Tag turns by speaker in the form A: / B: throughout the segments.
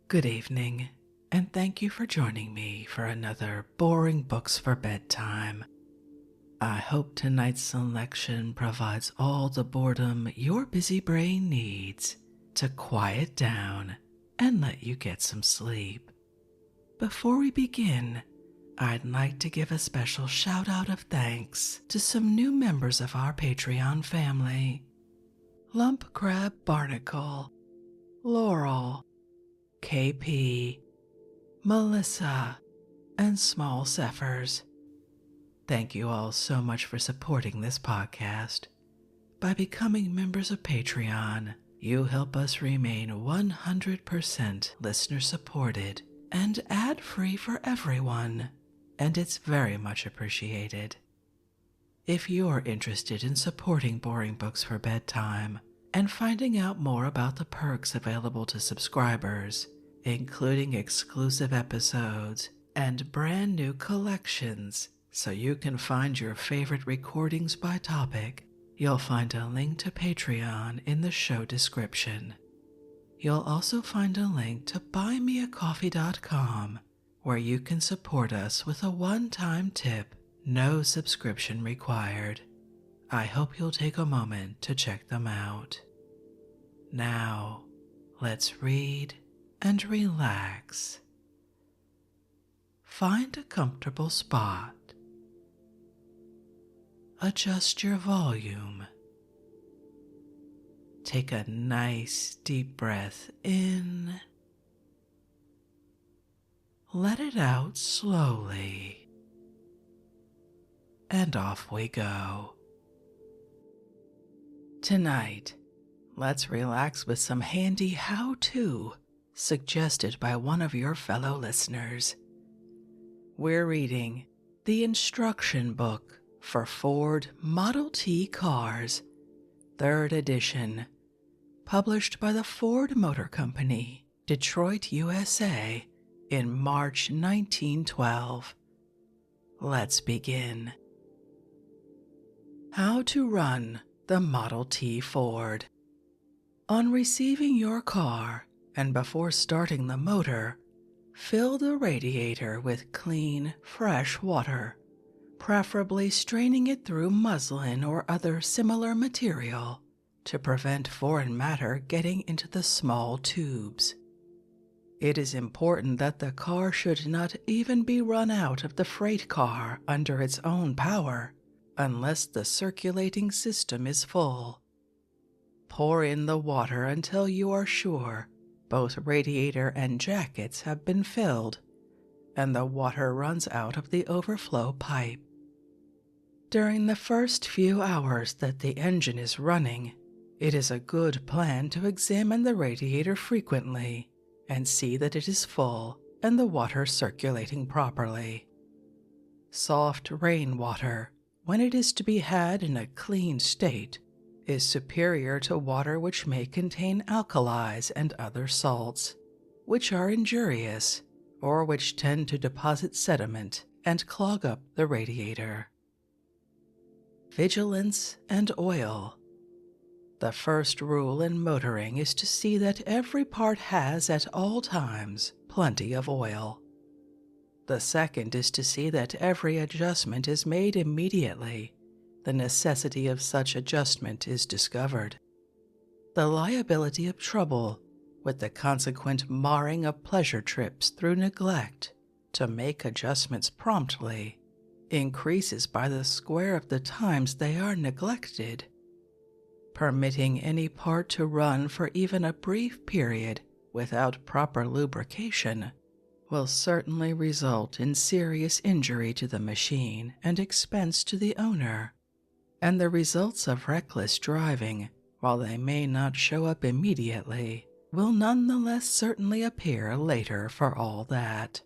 A: Good evening, and thank you for joining me for another Boring Books for Bedtime. I hope tonight's selection provides all the boredom your busy brain needs to quiet down and let you get some sleep. Before we begin, I'd like to give a special shout out of thanks to some new members of our Patreon family: Lump Crab Barnacle, Laurel, KP, Melissa, and Small Zephyrs. Thank you all so much for supporting this podcast. By becoming members of Patreon, you help us remain 100% listener supported and ad-free for everyone, and it's very much appreciated. If you're interested in supporting Boring Books for Bedtime and finding out more about the perks available to subscribers, including exclusive episodes and brand new collections so you can find your favorite recordings by topic, you'll find a link to Patreon in the show description. You'll also find a link to buymeacoffee.com, where you can support us with a one-time tip, no subscription required. I hope you'll take a moment to check them out. Now, let's read and relax. Find a comfortable spot. Adjust your volume. Take a nice deep breath in. Let it out slowly. And off we go. Tonight, let's relax with some handy how-to suggested by one of your fellow listeners. We're reading the instruction book for Ford Model T Cars, 3rd edition, published by the Ford Motor Company, Detroit, USA, in March 1912. Let's begin. How to run the Model T Ford. On receiving your car, and before starting the motor, fill the radiator with clean, fresh water, preferably straining it through muslin or other similar material to prevent foreign matter getting into the small tubes. It is important that the car should not even be run out of the freight car under its own power unless the circulating system is full. Pour in the water until you are sure both radiator and jackets have been filled and the water runs out of the overflow pipe. During the first few hours that the engine is running, it is a good plan to examine the radiator frequently and see that it is full and the water circulating properly. Soft rainwater, when it is to be had in a clean state, is superior to water which may contain alkalis and other salts, which are injurious or which tend to deposit sediment and clog up the radiator. Vigilance and oil. The first rule in motoring is to see that every part has at all times plenty of oil. The second is to see that every adjustment is made immediately the necessity of such adjustment is discovered. The liability of trouble, with the consequent marring of pleasure trips through neglect to make adjustments promptly, increases by the square of the times they are neglected. Permitting any part to run for even a brief period without proper lubrication will certainly result in serious injury to the machine and expense to the owner. And the results of reckless driving, while they may not show up immediately, will nonetheless certainly appear later for all that.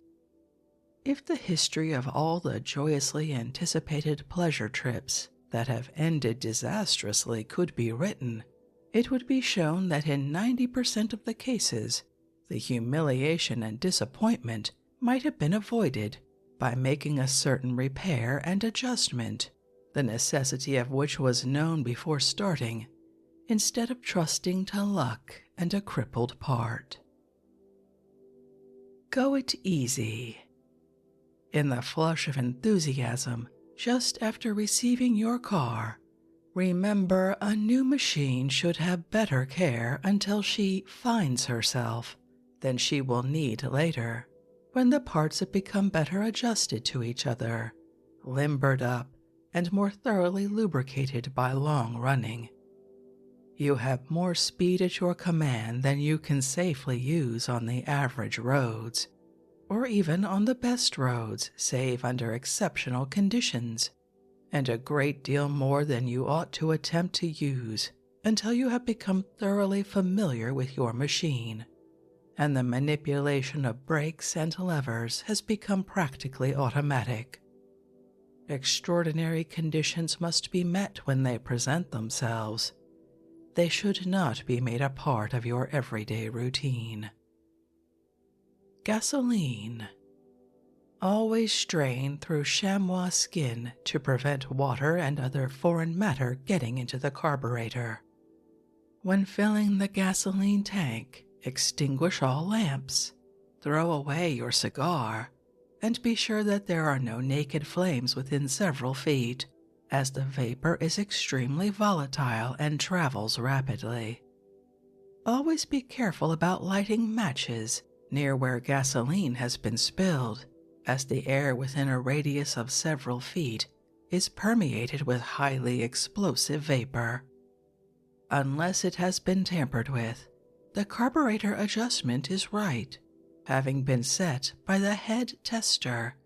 A: If the history of all the joyously anticipated pleasure trips that have ended disastrously could be written, it would be shown that in 90% of the cases, the humiliation and disappointment might have been avoided by making a certain repair and adjustment, the necessity of which was known before starting, instead of trusting to luck and a crippled part. go it easy. In the flush of enthusiasm, just after receiving your car, remember a new machine should have better care until she finds herself than she will need later, when the parts have become better adjusted to each other, limbered up, and more thoroughly lubricated by long running. You have more speed at your command than you can safely use on the average roads, or even on the best roads save under exceptional conditions, and a great deal more than you ought to attempt to use until you have become thoroughly familiar with your machine, and the manipulation of brakes and levers has become practically automatic. Extraordinary conditions must be met when they present themselves. They should not be made a part of your everyday routine. Gasoline. Always strain through chamois skin to prevent water and other foreign matter getting into the carburetor. When filling the gasoline tank, extinguish all lamps, throw away your cigar, and be sure that there are no naked flames within several feet, as the vapor is extremely volatile and travels rapidly. Always be careful about lighting matches near where gasoline has been spilled, as the air within a radius of several feet is permeated with highly explosive vapor. Unless it has been tampered with, the carburetor adjustment is right, having been set by the head tester,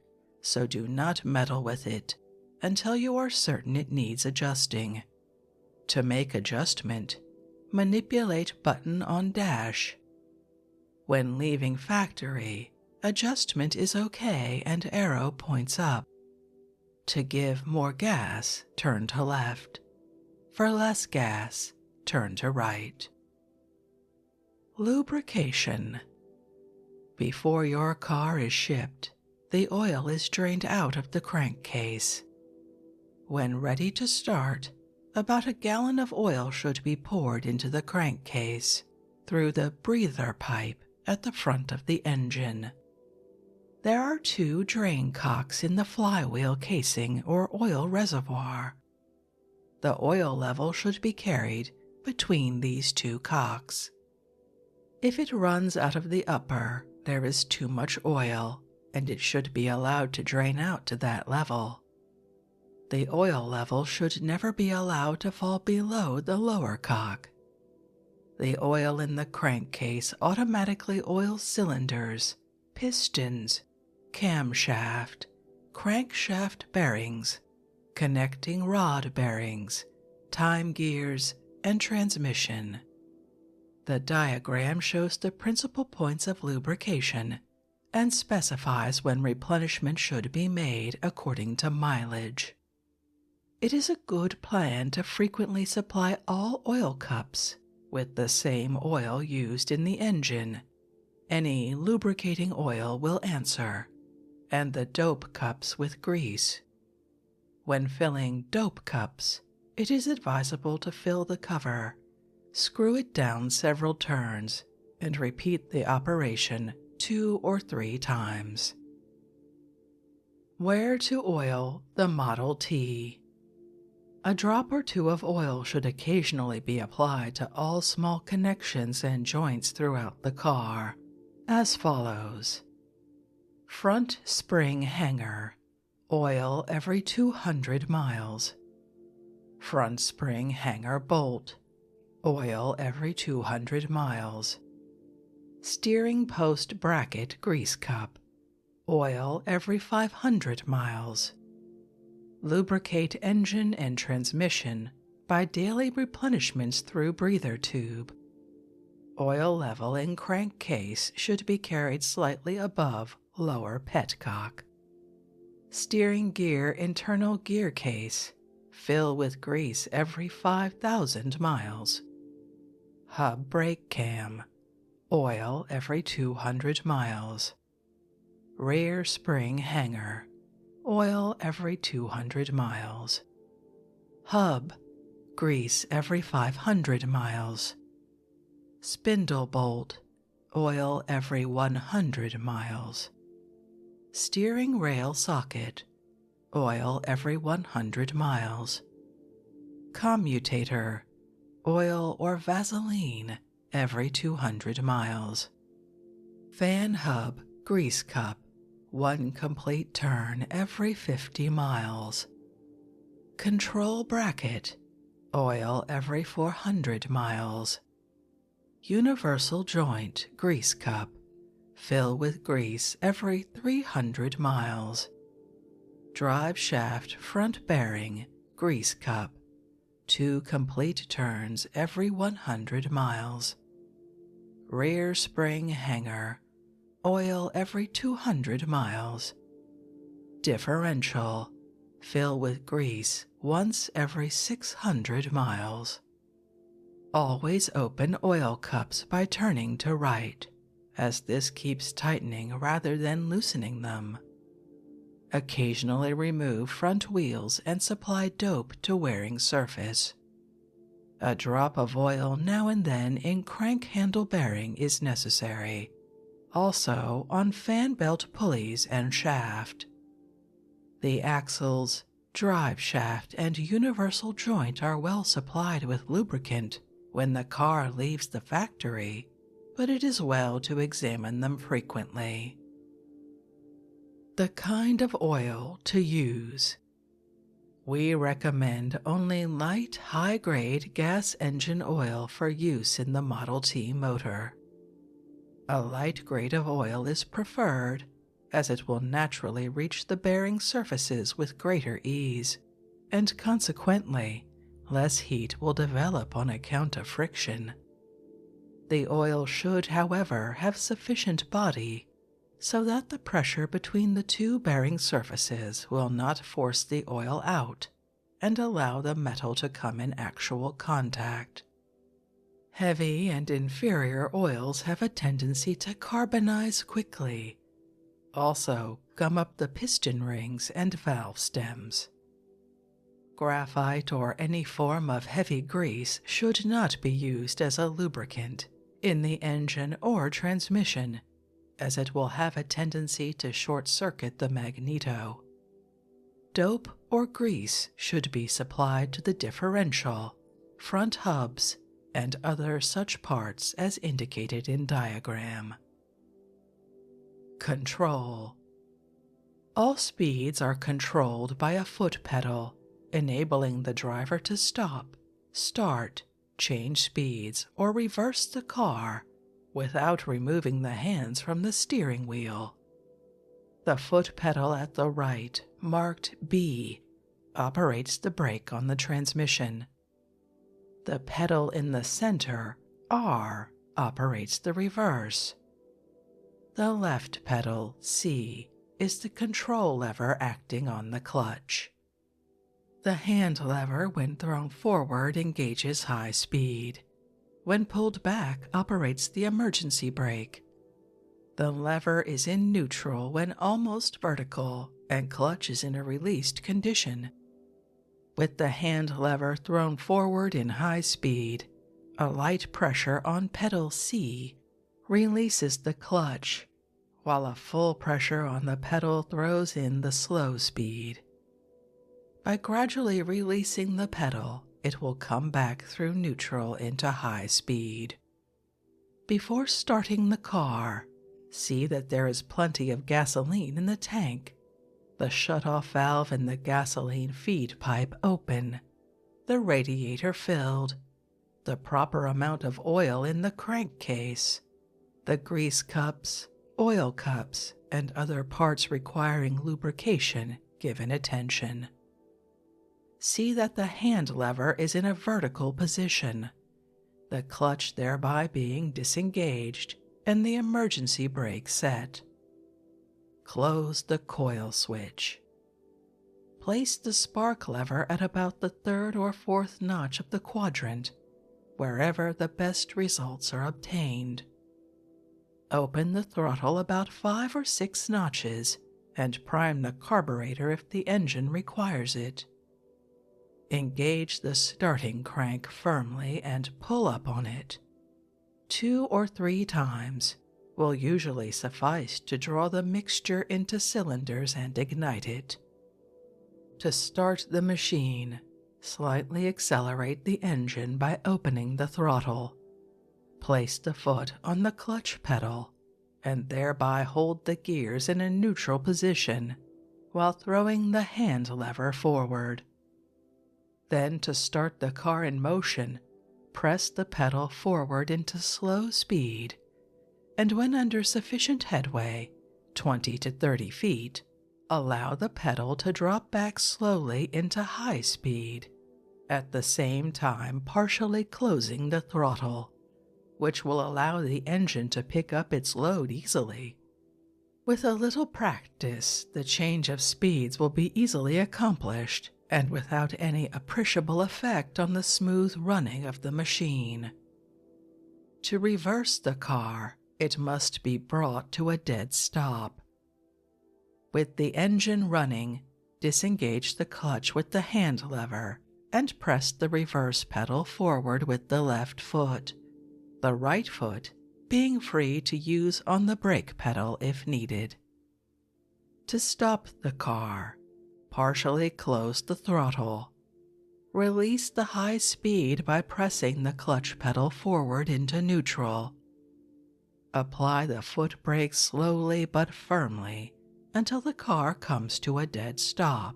A: so do not meddle with it until you are certain it needs adjusting. To make adjustment, manipulate button on dash. When leaving factory, adjustment is OK and arrow points up. To give more gas, turn to left. For less gas, turn to right. Lubrication. Before your car is shipped, the oil is drained out of the crankcase. When ready to start, about a gallon of oil should be poured into the crankcase through the breather pipe at the front of the engine. There are 2 drain cocks in the flywheel casing or oil reservoir. The oil level should be carried between these 2 cocks. If it runs out of the upper, there is too much oil, and it should be allowed to drain out to that level. The oil level should never be allowed to fall below the lower cock. The oil in the crankcase automatically oils cylinders, pistons, camshaft, crankshaft bearings, connecting rod bearings, time gears, and transmission. The diagram shows the principal points of lubrication and specifies when replenishment should be made according to mileage. It is a good plan to frequently supply all oil cups with the same oil used in the engine. Any lubricating oil will answer, and the dope cups with grease. When filling dope cups, it is advisable to fill the cover, screw it down several turns, and repeat the operation 2 or 3 times. Where to oil the Model T. A drop or 2 of oil should occasionally be applied to all small connections and joints throughout the car, as follows. Front spring hanger, oil every 200 miles. Front spring hanger bolt, oil every 200 miles. Steering post bracket grease cup, oil every 500 miles. Lubricate engine and transmission by daily replenishments through breather tube. Oil level in crankcase should be carried slightly above lower petcock. Steering gear internal gear case, fill with grease every 5,000 miles. Hub brake cam, oil every 200 miles. Rear spring hanger, oil every 200 miles. Hub, grease every 500 miles. Spindle bolt, oil every 100 miles. Steering rail socket, oil every 100 miles. Commutator, oil or Vaseline every 200 miles. Fan hub, grease cup, one complete turn every 50 miles. Control bracket, oil every 400 miles. Universal joint, grease cup, fill with grease every 300 miles. Drive shaft front bearing, grease cup, 2 complete turns every 100 miles. Rear spring hanger, oil every 200 miles. Differential, fill with grease once every 600 miles. Always open oil cups by turning to right, as this keeps tightening rather than loosening them. Occasionally remove front wheels and supply dope to wearing surface. A drop of oil now and then in crank handle bearing is necessary, also on fan belt pulleys and shaft. The axles, drive shaft, and universal joint are well supplied with lubricant when the car leaves the factory, but it is well to examine them frequently. The kind of oil to use. We recommend only light, high-grade gas engine oil for use in the Model T motor. A light grade of oil is preferred, as it will naturally reach the bearing surfaces with greater ease, and consequently, less heat will develop on account of friction. The oil should, however, have sufficient body so that the pressure between the two bearing surfaces will not force the oil out and allow the metal to come in actual contact. Heavy and inferior oils have a tendency to carbonize quickly, also gum up the piston rings and valve stems. Graphite or any form of heavy grease should not be used as a lubricant in the engine or transmission, as it will have a tendency to short-circuit the magneto. Dope or grease should be supplied to the differential, front hubs, and other such parts as indicated in diagram. Control. All speeds are controlled by a foot pedal, enabling the driver to stop, start, change speeds, or reverse the car without removing the hands from the steering wheel. The foot pedal at the right, marked B, operates the brake on the transmission. The pedal in the center, R, operates the reverse. The left pedal, C, is the control lever acting on the clutch. The hand lever, when thrown forward, engages high speed. When pulled back, operates the emergency brake. The lever is in neutral when almost vertical, and clutch is in a released condition. With the hand lever thrown forward in high speed, a light pressure on pedal C releases the clutch, while a full pressure on the pedal throws in the slow speed. By gradually releasing the pedal, it will come back through neutral into high speed. Before starting the car, see that there is plenty of gasoline in the tank, the shutoff valve in the gasoline feed pipe open, the radiator filled, the proper amount of oil in the crankcase, the grease cups, oil cups, and other parts requiring lubrication given attention. See that the hand lever is in a vertical position, the clutch thereby being disengaged and the emergency brake set. Close the coil switch. Place the spark lever at about the third or fourth notch of the quadrant, wherever the best results are obtained. Open the throttle about 5 or 6 notches and prime the carburetor if the engine requires it. Engage the starting crank firmly and pull up on it 2 or 3 times will usually suffice to draw the mixture into cylinders and ignite it. To start the machine, slightly accelerate the engine by opening the throttle. Place the foot on the clutch pedal and thereby hold the gears in a neutral position while throwing the hand lever forward. Then, to start the car in motion, press the pedal forward into slow speed, and when under sufficient headway, 20 to 30 feet, allow the pedal to drop back slowly into high speed, at the same time partially closing the throttle, which will allow the engine to pick up its load easily. With a little practice, the change of speeds will be easily accomplished and without any appreciable effect on the smooth running of the machine. To reverse the car, it must be brought to a dead stop. With the engine running, disengage the clutch with the hand lever and press the reverse pedal forward with the left foot, the right foot being free to use on the brake pedal if needed. To stop the car, partially close the throttle. Release the high speed by pressing the clutch pedal forward into neutral. Apply the foot brake slowly but firmly until the car comes to a dead stop.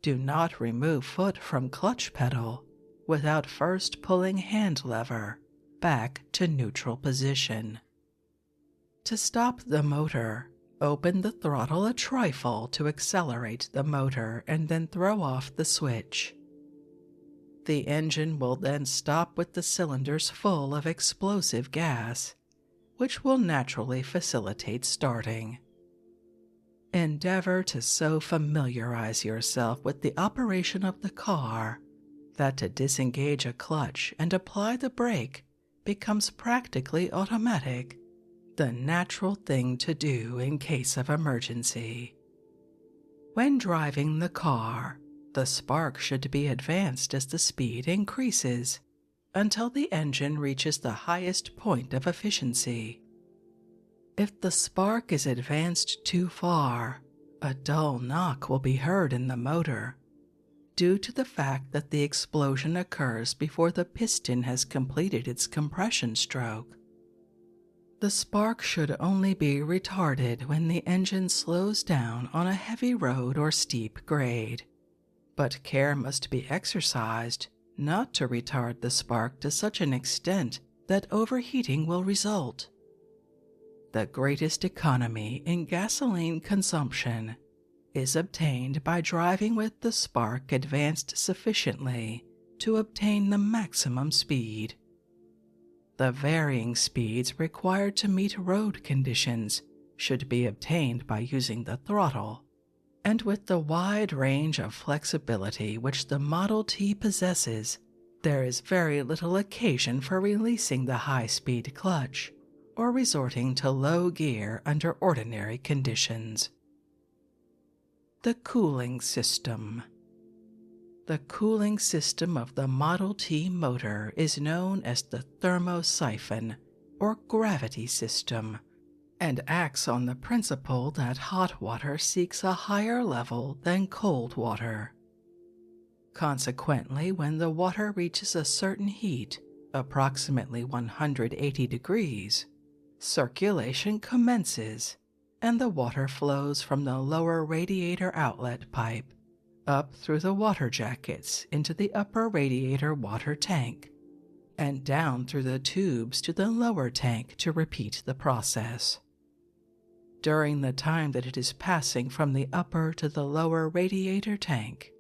A: Do not remove foot from clutch pedal without first pulling hand lever back to neutral position. To stop the motor, open the throttle a trifle to accelerate the motor and then throw off the switch. The engine will then stop with the cylinders full of explosive gas, which will naturally facilitate starting. Endeavor to so familiarize yourself with the operation of the car that to disengage a clutch and apply the brake becomes practically automatic, the natural thing to do in case of emergency. When driving the car, the spark should be advanced as the speed increases until the engine reaches the highest point of efficiency. If the spark is advanced too far, a dull knock will be heard in the motor, due to the fact that the explosion occurs before the piston has completed its compression stroke. The spark should only be retarded when the engine slows down on a heavy road or steep grade, but care must be exercised not to retard the spark to such an extent that overheating will result. The greatest economy in gasoline consumption is obtained by driving with the spark advanced sufficiently to obtain the maximum speed. The varying speeds required to meet road conditions should be obtained by using the throttle, and with the wide range of flexibility which the Model T possesses, there is very little occasion for releasing the high-speed clutch or resorting to low gear under ordinary conditions. The cooling system. The cooling system of the Model T motor is known as the thermosiphon or gravity system and acts on the principle that hot water seeks a higher level than cold water. Consequently, when the water reaches a certain heat, approximately 180 degrees, circulation commences and the water flows from the lower radiator outlet pipe up through the water jackets into the upper radiator water tank, and down through the tubes to the lower tank to repeat the process. During the time that it is passing from the upper to the lower radiator tank,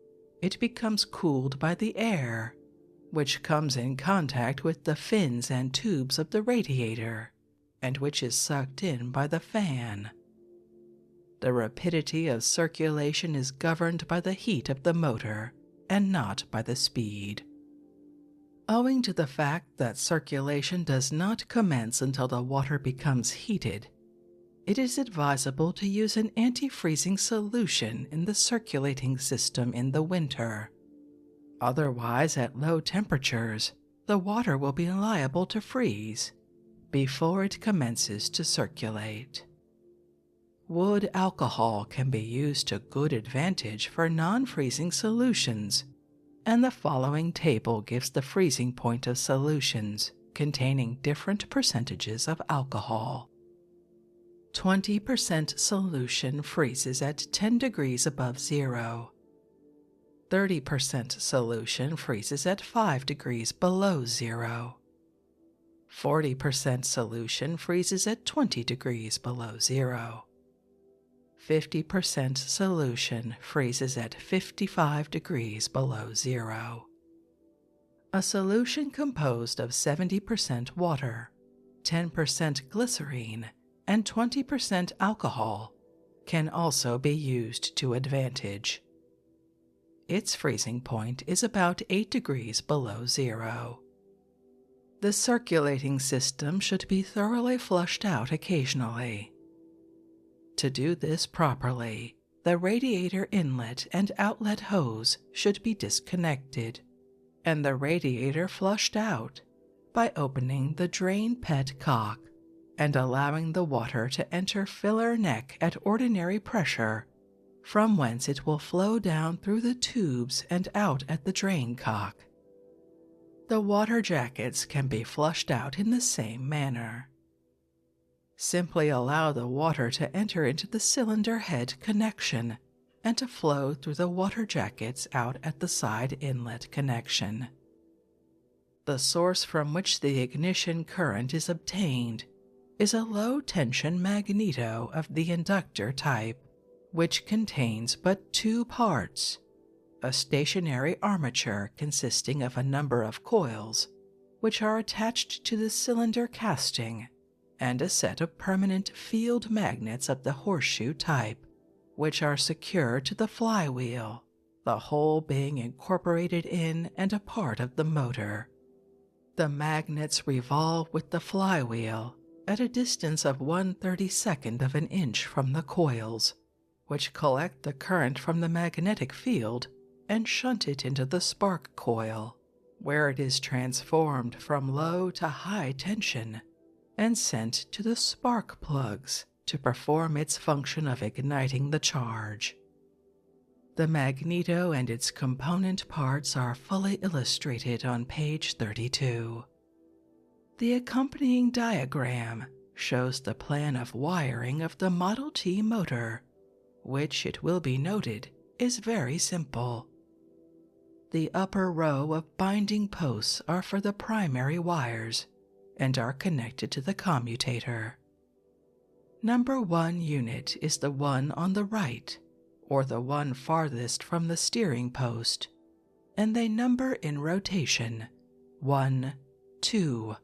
A: it becomes cooled by the air, which comes in contact with the fins and tubes of the radiator, and which is sucked in by the fan. The rapidity of circulation is governed by the heat of the motor and not by the speed. Owing to the fact that circulation does not commence until the water becomes heated, it is advisable to use an antifreezing solution in the circulating system in the winter. Otherwise, at low temperatures, the water will be liable to freeze, before it commences to circulate. Wood alcohol can be used to good advantage for non-freezing solutions, and the following table gives the freezing point of solutions containing different percentages of alcohol. 20% solution freezes at 10 degrees above zero. 30% solution freezes at 5 degrees below zero. 40% solution freezes at 20 degrees below zero. 50% solution freezes at 55 degrees below zero. A solution composed of 70% water, 10% glycerine, and 20% alcohol can also be used to advantage. Its freezing point is about 8 degrees below zero. The circulating system should be thoroughly flushed out occasionally. To do this properly, the radiator inlet and outlet hose should be disconnected, and the radiator flushed out by opening the drain pet cock and allowing the water to enter filler neck at ordinary pressure, from whence it will flow down through the tubes and out at the drain cock. The water jackets can be flushed out in the same manner. Simply allow the water to enter into the cylinder head connection and to flow through the water jackets out at the side inlet connection. The source from which the ignition current is obtained is a low-tension magneto of the inductor type, which contains but two parts: a stationary armature consisting of a number of coils, which are attached to the cylinder casting, and a set of permanent field magnets of the horseshoe type, which are secured to the flywheel, the whole being incorporated in and a part of the motor. The magnets revolve with the flywheel at a distance of 1/32 of an inch from the coils, which collect the current from the magnetic field and shunt it into the spark coil, where it is transformed from low to high tension and sent to the spark plugs to perform its function of igniting the charge. The magneto and its component parts are fully illustrated on page 32. The accompanying diagram shows the plan of wiring of the Model T motor, which, it will be noted, is very simple. The upper row of binding posts are for the primary wires and are connected to the commutator. Number 1 unit is the one on the right, or the one farthest from the steering post, and they number in rotation 1, 2,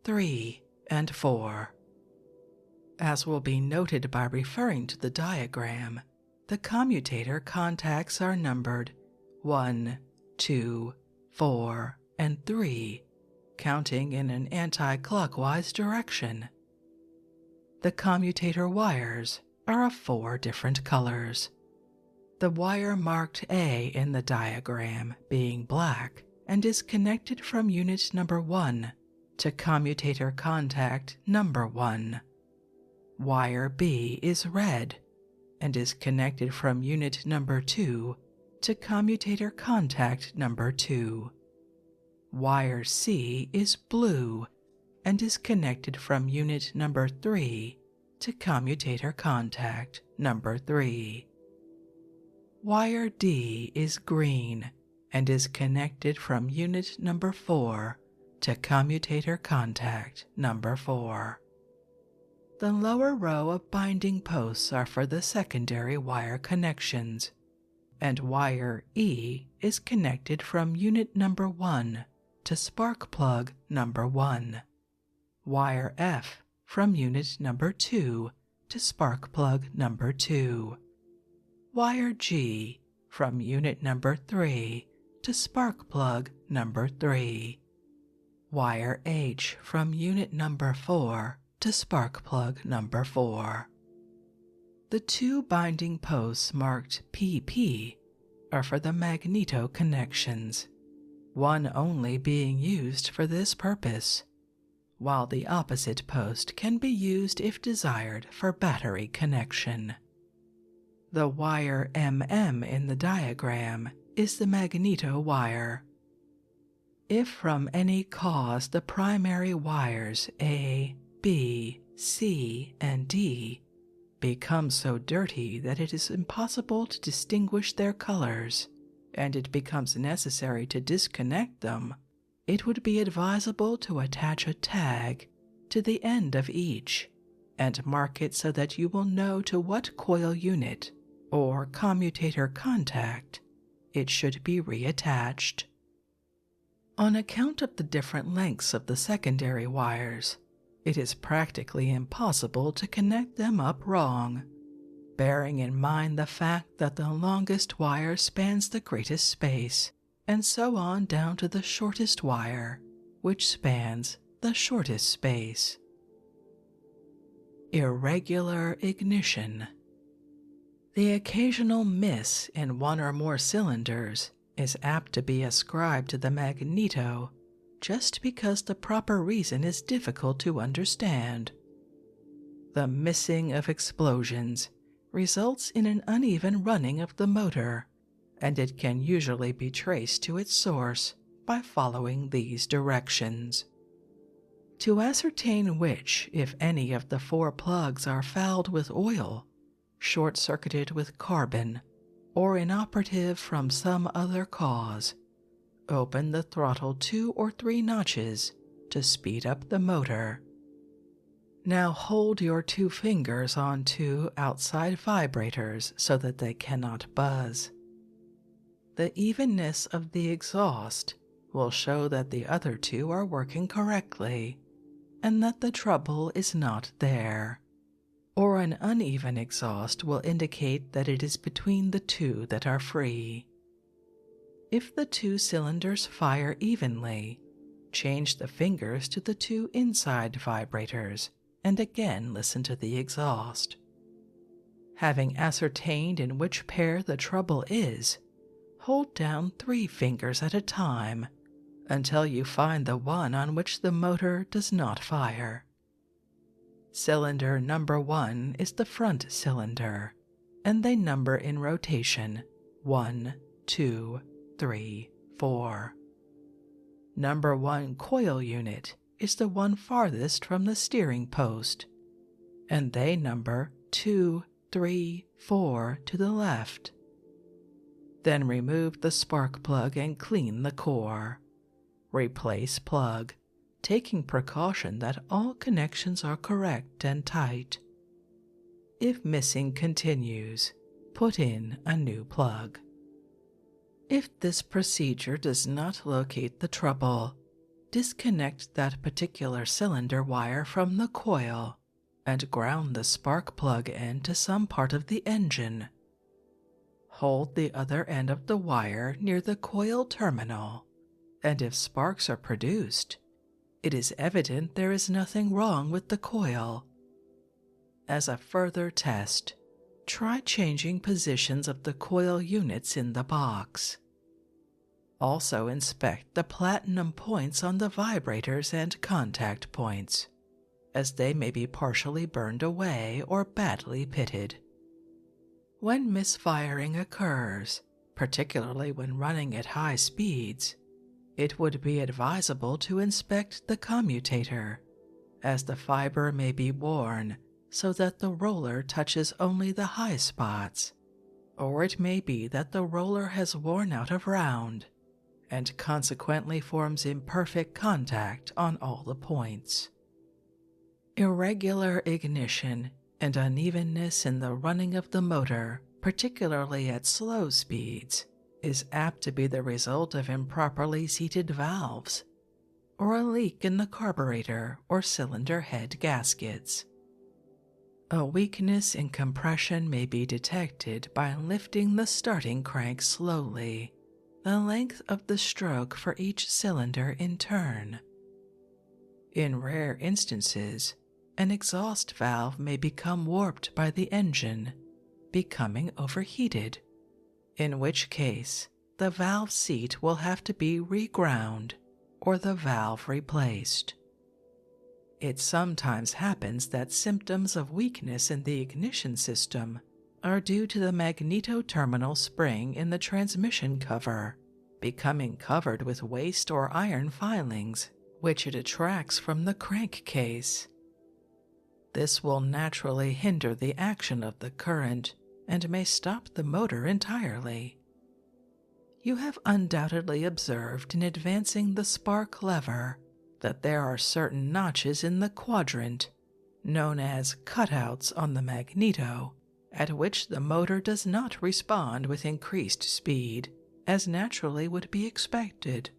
A: 3, and 4. As will be noted by referring to the diagram, the commutator contacts are numbered 1, 2, 4, and 3, counting in an anti-clockwise direction. The commutator wires are of 4 different colors. The wire marked A in the diagram being black and is connected from unit number 1 to commutator contact number 1. Wire B is red and is connected from unit number 2 to commutator contact number 2. Wire C is blue and is connected from unit number 3 to commutator contact number 3. Wire D is green and is connected from unit number 4 to commutator contact number 4. The lower row of binding posts are for the secondary wire connections, and wire E is connected from unit number 1 to spark plug number 1. Wire F from unit number 2 to spark plug number 2. Wire G from unit number 3 to spark plug number 3. Wire H from unit number 4 to spark plug number 4. The 2 binding posts marked PP are for the magneto connections, one only being used for this purpose. while the opposite post can be used if desired for battery connection. The wire MM in the diagram is the magneto wire. If from any cause the primary wires A, B, C, and D become so dirty that it is impossible to distinguish their colors, and it becomes necessary to disconnect them, it would be advisable to attach a tag to the end of each and mark it so that you will know to what coil unit or commutator contact it should be reattached. On account of the different lengths of the secondary wires, it is practically impossible to connect them up wrong, bearing in mind the fact that the longest wire spans the greatest space, and so on down to the shortest wire, which spans the shortest space. Irregular ignition. The occasional miss in one or more cylinders is apt to be ascribed to the magneto just because the proper reason is difficult to understand. The missing of explosions results in an uneven running of the motor, and it can usually be traced to its source by following these directions. To ascertain which, if any, of the 4 plugs are fouled with oil, short-circuited with carbon, or inoperative from some other cause, open the throttle 2 or 3 notches to speed up the motor. Now hold your 2 fingers on 2 outside vibrators so that they cannot buzz. The evenness of the exhaust will show that the other 2 are working correctly and that the trouble is not there, or an uneven exhaust will indicate that it is between the 2 that are free. If the 2 cylinders fire evenly, change the fingers to the 2 inside vibrators and again listen to the exhaust. Having ascertained in which pair the trouble is, hold down 3 fingers at a time until you find the one on which the motor does not fire. Cylinder number 1 is the front cylinder, and they number in rotation 1, 2, 3, 4. Number 1 coil unit is the one farthest from the steering post, and they number 2, 3, 4 to the left. Then remove the spark plug and clean the core. Replace plug, taking precaution that all connections are correct and tight. If missing continues, put in a new plug. If this procedure does not locate the trouble, disconnect that particular cylinder wire from the coil and ground the spark plug end to some part of the engine. Hold the other end of the wire near the coil terminal, and if sparks are produced, it is evident there is nothing wrong with the coil. As a further test, try changing positions of the coil units in the box. Also inspect the platinum points on the vibrators and contact points, as they may be partially burned away or badly pitted. When misfiring occurs, particularly when running at high speeds, it would be advisable to inspect the commutator, as the fiber may be worn so that the roller touches only the high spots, or it may be that the roller has worn out of round and consequently forms imperfect contact on all the points. Irregular ignition and unevenness in the running of the motor, particularly at slow speeds, is apt to be the result of improperly seated valves, or a leak in the carburetor or cylinder head gaskets. A weakness in compression may be detected by lifting the starting crank slowly, the length of the stroke for each cylinder in turn. In rare instances, an exhaust valve may become warped by the engine, becoming overheated, in which case the valve seat will have to be reground or the valve replaced. It sometimes happens that symptoms of weakness in the ignition system are due to the magneto-terminal spring in the transmission cover becoming covered with waste or iron filings, which it attracts from the crankcase. This will naturally hinder the action of the current and may stop the motor entirely. You have undoubtedly observed in advancing the spark lever that there are certain notches in the quadrant, known as cutouts on the magneto, at which the motor does not respond with increased speed, as naturally would be expected,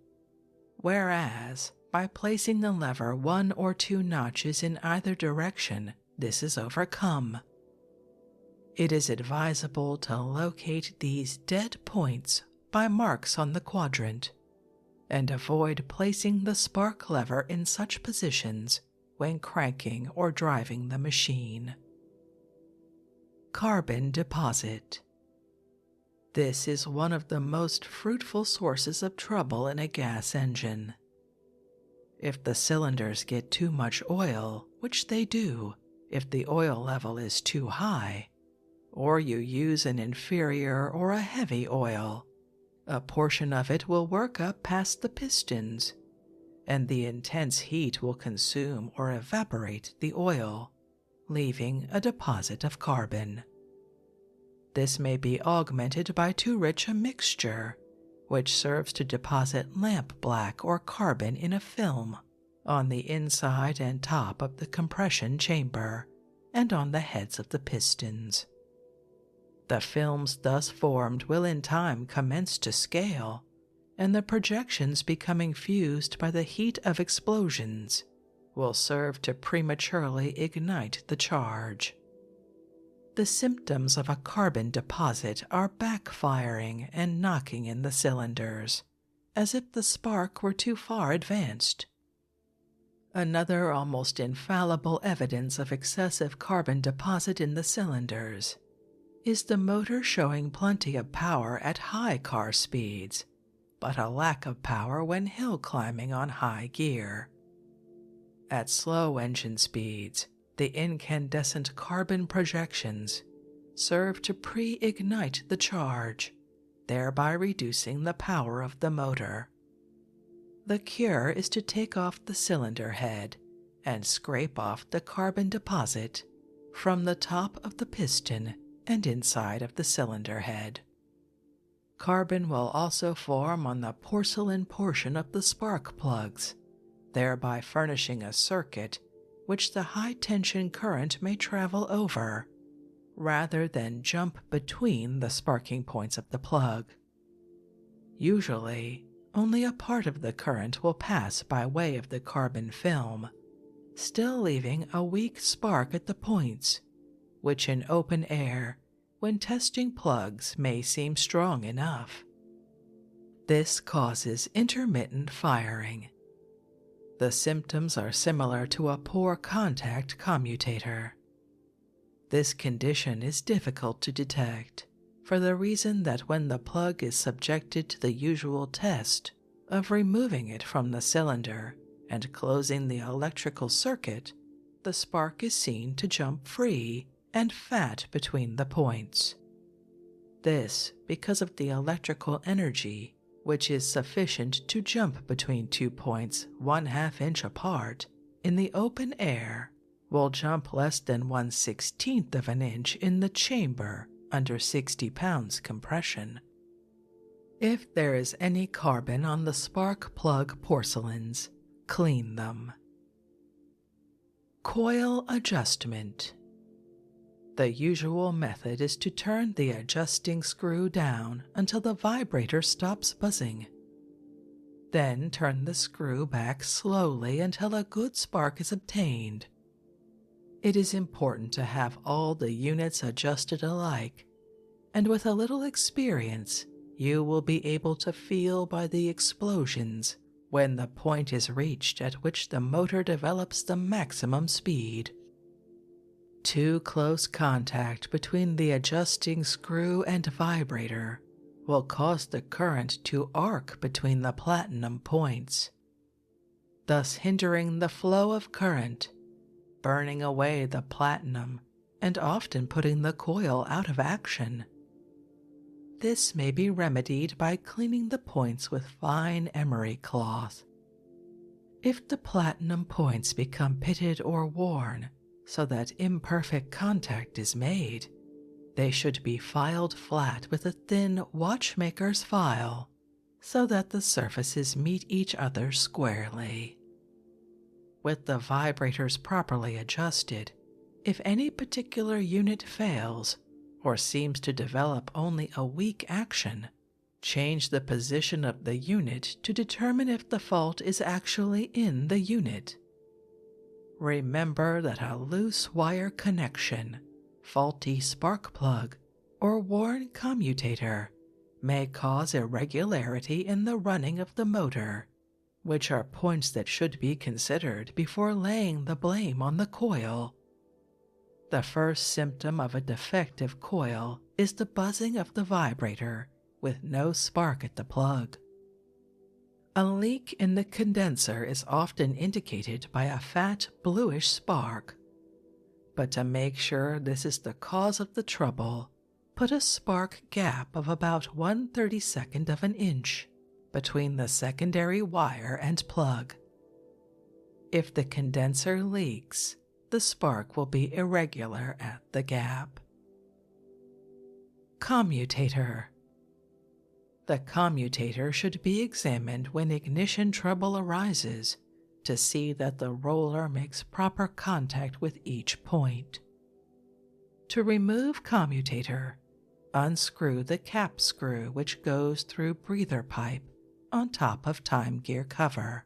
A: whereas by placing the lever 1 or 2 notches in either direction, this is overcome. It is advisable to locate these dead points by marks on the quadrant, and avoid placing the spark lever in such positions when cranking or driving the machine. Carbon deposit. This is one of the most fruitful sources of trouble in a gas engine. If the cylinders get too much oil, which they do if the oil level is too high, or you use an inferior or a heavy oil, a portion of it will work up past the pistons, and the intense heat will consume or evaporate the oil, leaving a deposit of carbon. This may be augmented by too rich a mixture, which serves to deposit lamp black or carbon in a film on the inside and top of the compression chamber and on the heads of the pistons. The films thus formed will in time commence to scale, and the projections becoming fused by the heat of explosions will serve to prematurely ignite the charge. The symptoms of a carbon deposit are backfiring and knocking in the cylinders, as if the spark were too far advanced. Another almost infallible evidence of excessive carbon deposit in the cylinders is the motor showing plenty of power at high car speeds, but a lack of power when hill climbing on high gear. At slow engine speeds, the incandescent carbon projections serve to pre-ignite the charge, thereby reducing the power of the motor. The cure is to take off the cylinder head and scrape off the carbon deposit from the top of the piston and inside of the cylinder head. Carbon will also form on the porcelain portion of the spark plugs, thereby furnishing a circuit which the high-tension current may travel over, rather than jump between the sparking points of the plug. Usually, only a part of the current will pass by way of the carbon film, still leaving a weak spark at the points, which in open air, when testing plugs, may seem strong enough. This causes intermittent firing. The symptoms are similar to a poor contact commutator. This condition is difficult to detect for the reason that when the plug is subjected to the usual test of removing it from the cylinder and closing the electrical circuit, the spark is seen to jump free and fat between the points. This because of the electrical energy, which is sufficient to jump between 2 points 1/2 inch apart, in the open air, will jump less than 1/16 of an inch in the chamber under 60 pounds compression. If there is any carbon on the spark plug porcelains, clean them. Coil adjustment. The usual method is to turn the adjusting screw down until the vibrator stops buzzing. Then turn the screw back slowly until a good spark is obtained. It is important to have all the units adjusted alike, and with a little experience, you will be able to feel by the explosions when the point is reached at which the motor develops the maximum speed. Too close contact between the adjusting screw and vibrator will cause the current to arc between the platinum points. thus hindering the flow of current, burning away the platinum, and often putting the coil out of action. This may be remedied by cleaning the points with fine emery cloth. If the platinum points become pitted or worn so that imperfect contact is made, they should be filed flat with a thin watchmaker's file so that the surfaces meet each other squarely. With the vibrators properly adjusted, if any particular unit fails or seems to develop only a weak action, change the position of the unit to determine if the fault is actually in the unit. Remember that a loose wire connection, faulty spark plug, or worn commutator may cause irregularity in the running of the motor, which are points that should be considered before laying the blame on the coil. The first symptom of a defective coil is the buzzing of the vibrator with no spark at the plug. A leak in the condenser is often indicated by a fat bluish spark. But to make sure this is the cause of the trouble, put a spark gap of about 1/32 of an inch between the secondary wire and plug. If the condenser leaks, the spark will be irregular at the gap. Commutator. The commutator should be examined when ignition trouble arises to see that the roller makes proper contact with each point. To remove commutator, unscrew the cap screw which goes through breather pipe on top of time gear cover.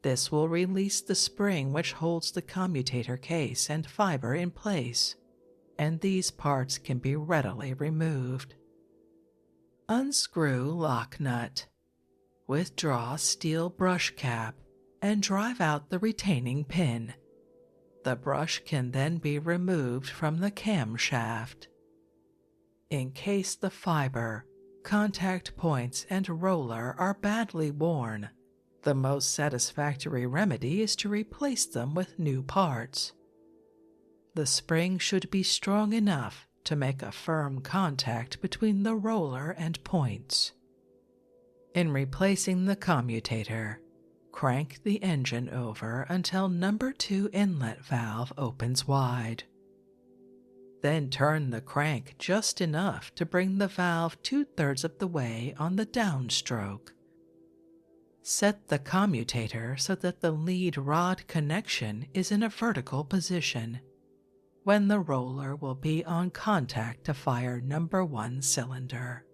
A: This will release the spring which holds the commutator case and fiber in place, and these parts can be readily removed. Unscrew lock nut. Withdraw steel brush cap and drive out the retaining pin. The brush can then be removed from the camshaft. In case the fiber, contact points, and roller are badly worn, the most satisfactory remedy is to replace them with new parts. The spring should be strong enough to make a firm contact between the roller and points. In replacing the commutator, crank the engine over until number 2 inlet valve opens wide. Then turn the crank just enough to bring the valve 2/3 of the way on the downstroke. Set the commutator so that the lead rod connection is in a vertical position, when the roller will be on contact to fire number 1 cylinder.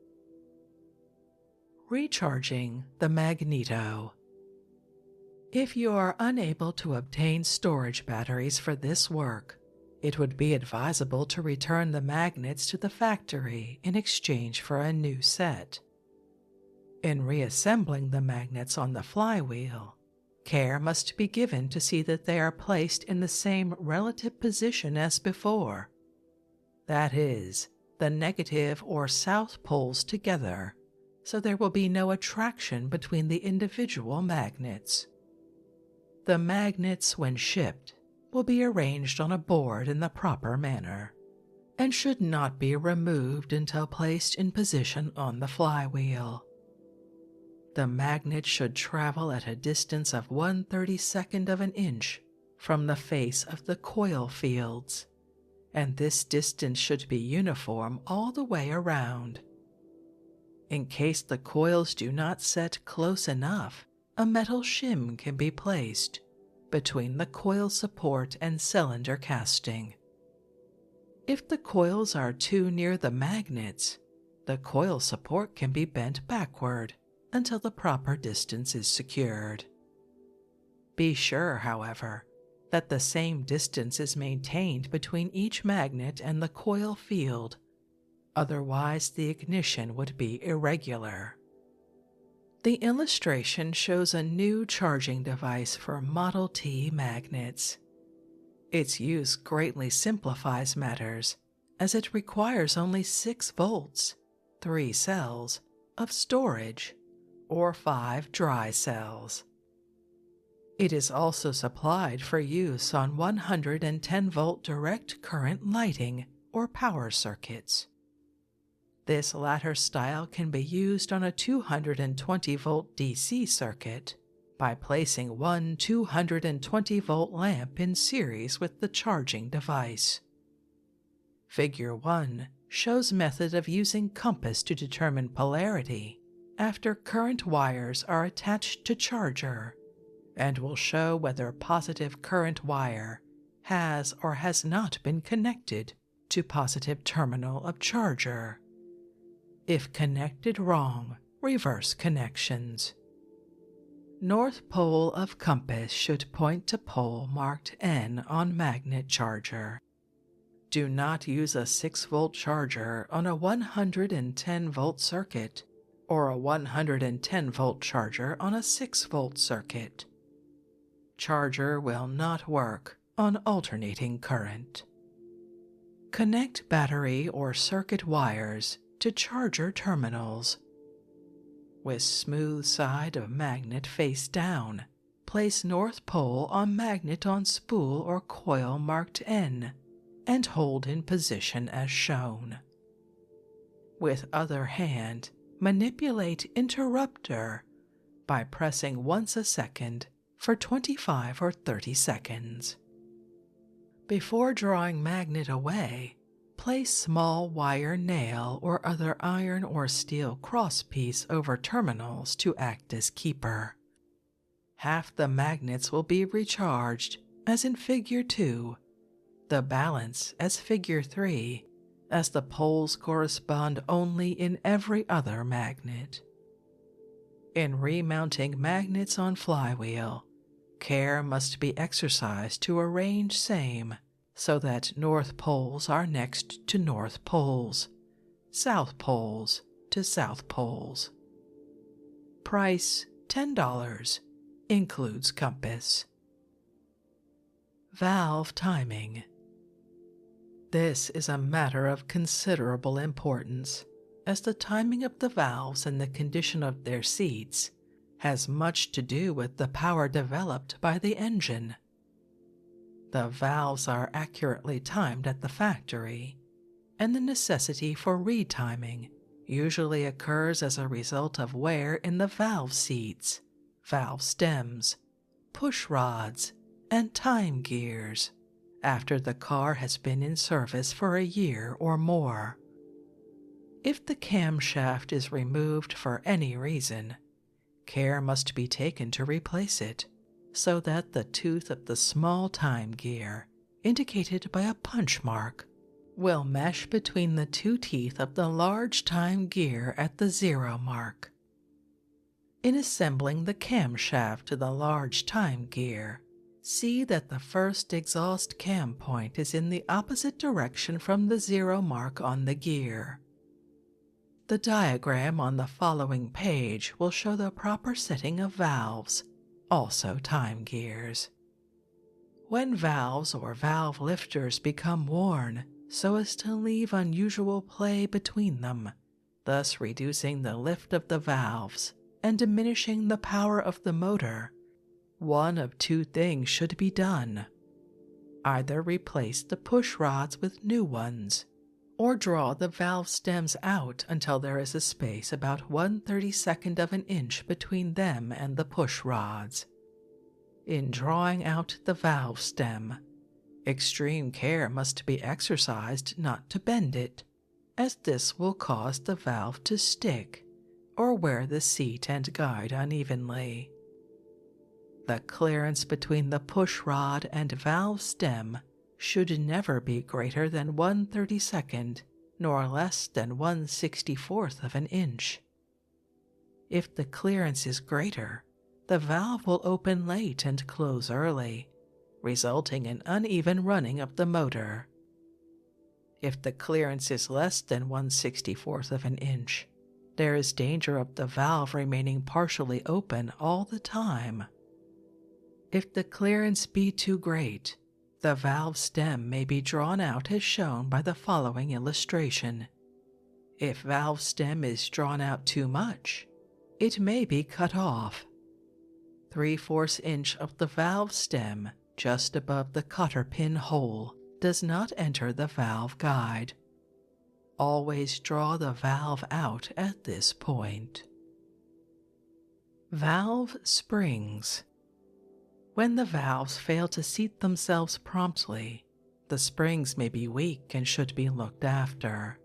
A: Recharging the magneto. If you are unable to obtain storage batteries for this work, it would be advisable to return the magnets to the factory in exchange for a new set. In reassembling the magnets on the flywheel, care must be given to see that they are placed in the same relative position as before. That is, the negative or south poles together, so there will be no attraction between the individual magnets. The magnets, when shipped, will be arranged on a board in the proper manner, and should not be removed until placed in position on the flywheel. The magnet should travel at a distance of 1/32 of an inch from the face of the coil fields, and this distance should be uniform all the way around. In case the coils do not set close enough, a metal shim can be placed between the coil support and cylinder casting. If the coils are too near the magnets, the coil support can be bent backward until the proper distance is secured. Be sure, however, that the same distance is maintained between each magnet and the coil field, otherwise the ignition would be irregular. The illustration shows a new charging device for Model T magnets. Its use greatly simplifies matters, as it requires only 6 volts, 3 cells, of storage, or 5 dry cells. It is also supplied for use on 110-volt direct current lighting or power circuits. This latter style can be used on a 220-volt DC circuit by placing one 220-volt lamp in series with the charging device. Figure 1 shows method of using compass to determine polarity after current wires are attached to charger, and will show whether positive current wire has or has not been connected to positive terminal of charger. If connected wrong, reverse connections. North pole of compass should point to pole marked N on magnet charger. Do not use a 6-volt charger on a 110-volt circuit or a 110-volt charger on a 6-volt circuit. Charger will not work on alternating current. Connect battery or circuit wires to charger terminals. With smooth side of magnet face down, place north pole on magnet on spool or coil marked N and hold in position as shown. With other hand, manipulate interrupter by pressing once a second for 25 or 30 seconds. Before drawing magnet away, place small wire nail or other iron or steel crosspiece over terminals to act as keeper. Half the magnets will be recharged, as in Figure 2, the balance as Figure 3, as the poles correspond only in every other magnet. In remounting magnets on flywheel, care must be exercised to arrange same so that north poles are next to north poles, south poles to south poles. Price $10, includes compass. Valve timing. This is a matter of considerable importance, as the timing of the valves and the condition of their seats has much to do with the power developed by the engine. The valves are accurately timed at the factory, and the necessity for retiming usually occurs as a result of wear in the valve seats, valve stems, push rods, and time gears after the car has been in service for a year or more. If the camshaft is removed for any reason, care must be taken to replace it, so that the tooth of the small time gear, indicated by a punch mark, will mesh between the two teeth of the large time gear at the 0 mark. In assembling the camshaft to the large time gear, see that the first exhaust cam point is in the opposite direction from the 0 mark on the gear. The diagram on the following page will show the proper setting of valves, also time gears. When valves or valve lifters become worn so as to leave unusual play between them, thus reducing the lift of the valves and diminishing the power of the motor, one of two things should be done. Either replace the push rods with new ones, or draw the valve stems out until there is a space about 1/32 of an inch between them and the push rods. In drawing out the valve stem, extreme care must be exercised not to bend it, as this will cause the valve to stick or wear the seat and guide unevenly. The clearance between the push rod and valve stem should never be greater than 1/32 nor less than 1/64 of an inch. If the clearance is greater, the valve will open late and close early, resulting in uneven running of the motor. If the clearance is less than 1/64 of an inch, there is danger of the valve remaining partially open all the time. If the clearance be too great, the valve stem may be drawn out as shown by the following illustration. If valve stem is drawn out too much, it may be cut off. 3/4 inch of the valve stem just above the cotter pin hole does not enter the valve guide. Always draw the valve out at this point. Valve springs. When the valves fail to seat themselves promptly, the springs may be weak and should be looked after.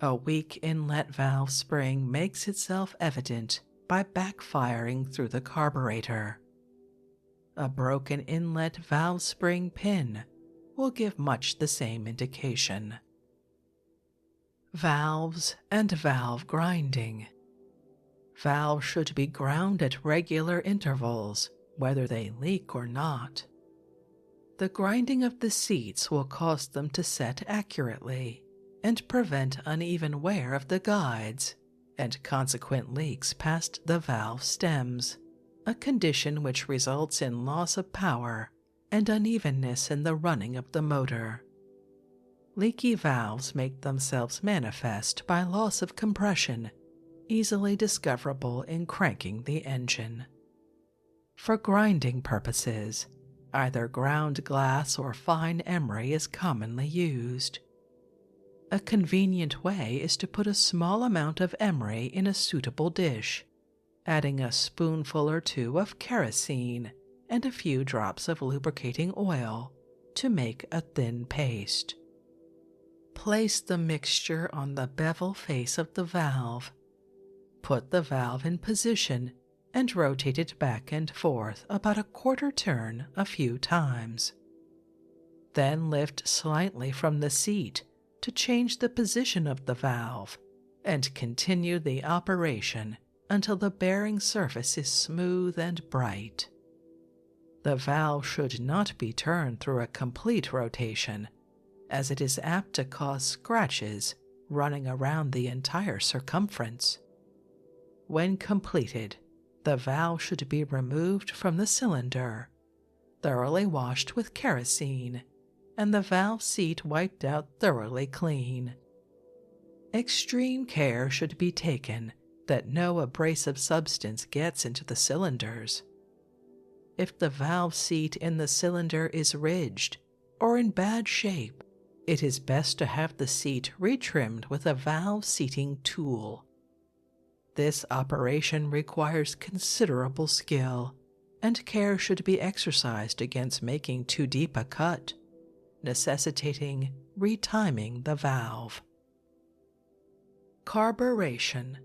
A: A weak inlet valve spring makes itself evident by backfiring through the carburetor. A broken inlet valve spring pin will give much the same indication. Valves and valve grinding. Valves should be ground at regular intervals, whether they leak or not. The grinding of the seats will cause them to set accurately and prevent uneven wear of the guides and consequent leaks past the valve stems, a condition which results in loss of power and unevenness in the running of the motor. Leaky valves make themselves manifest by loss of compression, easily discoverable in cranking the engine. For grinding purposes, either ground glass or fine emery is commonly used. A convenient way is to put a small amount of emery in a suitable dish, adding a spoonful or two of kerosene and a few drops of lubricating oil to make a thin paste. Place the mixture on the bevel face of the valve. Put the valve in position and rotate it back and forth about a quarter turn a few times. Then lift slightly from the seat to change the position of the valve and continue the operation until the bearing surface is smooth and bright. The valve should not be turned through a complete rotation, as it is apt to cause scratches running around the entire circumference. When completed, the valve should be removed from the cylinder, thoroughly washed with kerosene, and the valve seat wiped out thoroughly clean. Extreme care should be taken that no abrasive substance gets into the cylinders. If the valve seat in the cylinder is ridged or in bad shape, it is best to have the seat retrimmed with a valve seating tool. This operation requires considerable skill, and care should be exercised against making too deep a cut, necessitating retiming the valve. Carburation.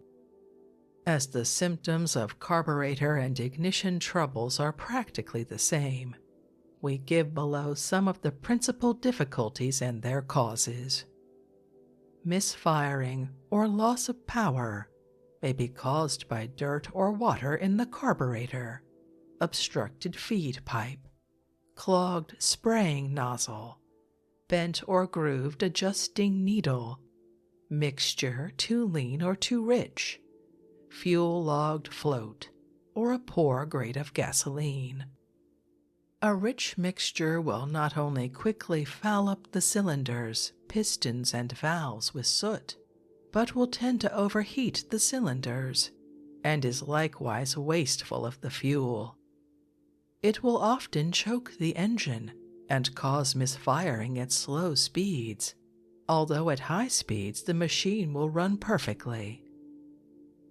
A: As the symptoms of carburetor and ignition troubles are practically the same, we give below some of the principal difficulties and their causes. Misfiring or loss of power may be caused by dirt or water in the carburetor, obstructed feed pipe, clogged spraying nozzle, bent or grooved adjusting needle, mixture too lean or too rich, fuel-logged float, or a poor grade of gasoline. A rich mixture will not only quickly foul up the cylinders, pistons, and valves with soot, but will tend to overheat the cylinders, and is likewise wasteful of the fuel. It will often choke the engine and cause misfiring at slow speeds, although at high speeds the machine will run perfectly.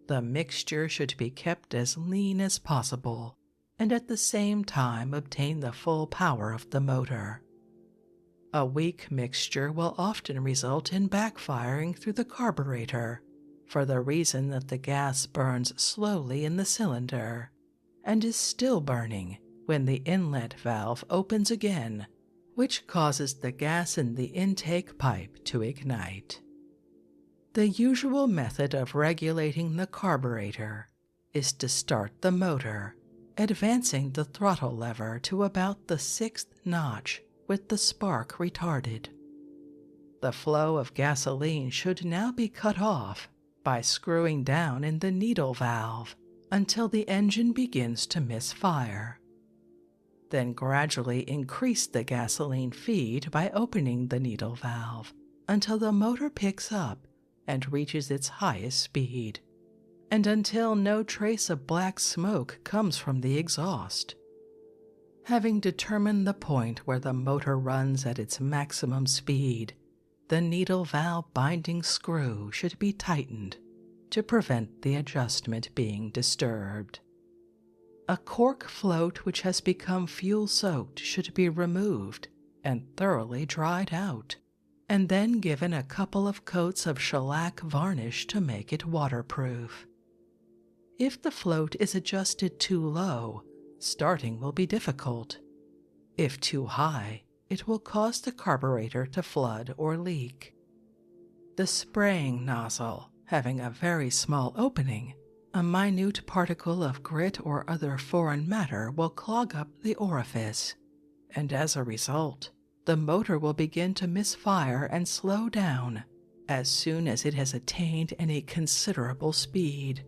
A: The mixture should be kept as lean as possible, and at the same time obtain the full power of the motor. A weak mixture will often result in backfiring through the carburetor, for the reason that the gas burns slowly in the cylinder, and is still burning when the inlet valve opens again, which causes the gas in the intake pipe to ignite. The usual method of regulating the carburetor is to start the motor, advancing the throttle lever to about the 6th notch with the spark retarded. The flow of gasoline should now be cut off by screwing down in the needle valve until the engine begins to misfire. Then gradually increase the gasoline feed by opening the needle valve until the motor picks up and reaches its highest speed. and until no trace of black smoke comes from the exhaust. Having determined the point where the motor runs at its maximum speed, the needle valve binding screw should be tightened to prevent the adjustment being disturbed. A cork float which has become fuel-soaked should be removed and thoroughly dried out, and then given a couple of coats of shellac varnish to make it waterproof. If the float is adjusted too low, starting will be difficult. If too high, it will cause the carburetor to flood or leak. The spraying nozzle, having a very small opening, a minute particle of grit or other foreign matter will clog up the orifice, and as a result, the motor will begin to misfire and slow down as soon as it has attained any considerable speed.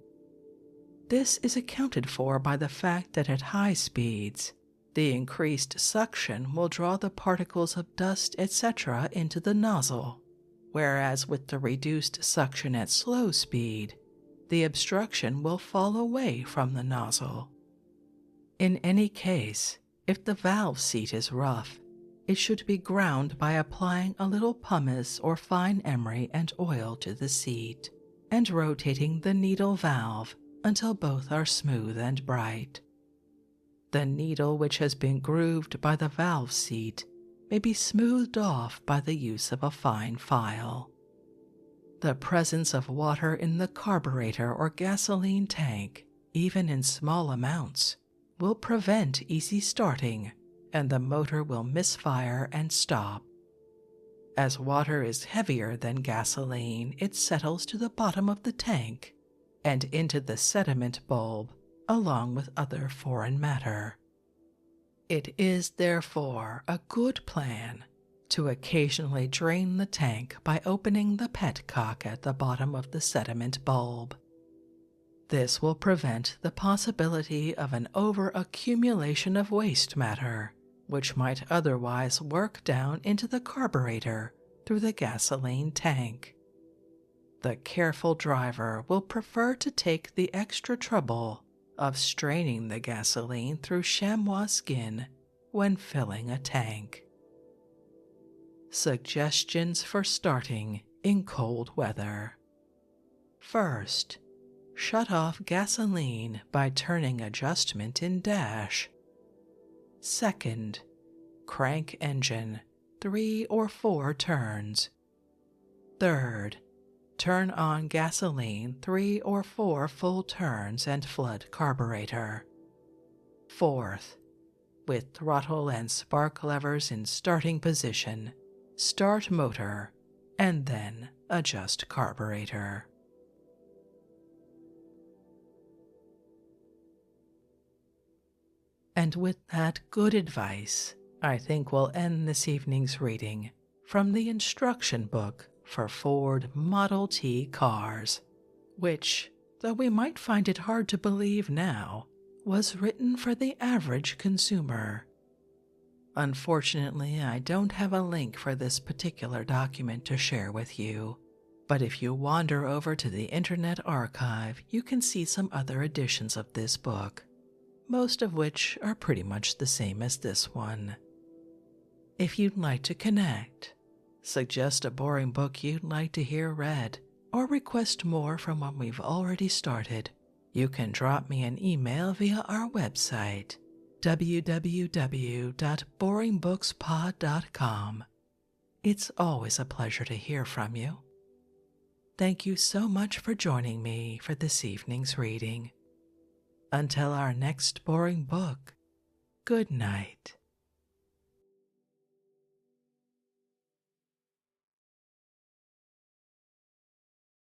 A: This is accounted for by the fact that at high speeds, the increased suction will draw the particles of dust, etc., into the nozzle, whereas with the reduced suction at slow speed, the obstruction will fall away from the nozzle. In any case, if the valve seat is rough, it should be ground by applying a little pumice or fine emery and oil to the seat, and rotating the needle valve until both are smooth and bright. The needle which has been grooved by the valve seat may be smoothed off by the use of a fine file. The presence of water in the carburetor or gasoline tank, even in small amounts, will prevent easy starting, and the motor will misfire and stop. As water is heavier than gasoline, it settles to the bottom of the tank and into the sediment bulb along with other foreign matter. It is therefore a good plan to occasionally drain the tank by opening the petcock at the bottom of the sediment bulb. This will prevent the possibility of an over-accumulation of waste matter, which might otherwise work down into the carburetor through the gasoline tank. The careful driver will prefer to take the extra trouble of straining the gasoline through chamois skin when filling a tank. Suggestions for starting in cold weather. First, shut off gasoline by turning adjustment in dash. Second, crank engine 3 or 4 turns. Third, turn on gasoline 3 or 4 full turns and flood carburetor. Fourth, with throttle and spark levers in starting position, start motor and then adjust carburetor. And with that good advice, I think we'll end this evening's reading from the instruction book for Ford Model T cars, which, though we might find it hard to believe now, was written for the average consumer. Unfortunately, I don't have a link for this particular document to share with you, but if you wander over to the Internet Archive, you can see some other editions of this book, most of which are pretty much the same as this one. If you'd like to connect, suggest a boring book you'd like to hear read, or request more from what we've already started, you can drop me an email via our website, www.boringbookspod.com. It's always a pleasure to hear from you. Thank you so much for joining me for this evening's reading. Until our next boring book, good night.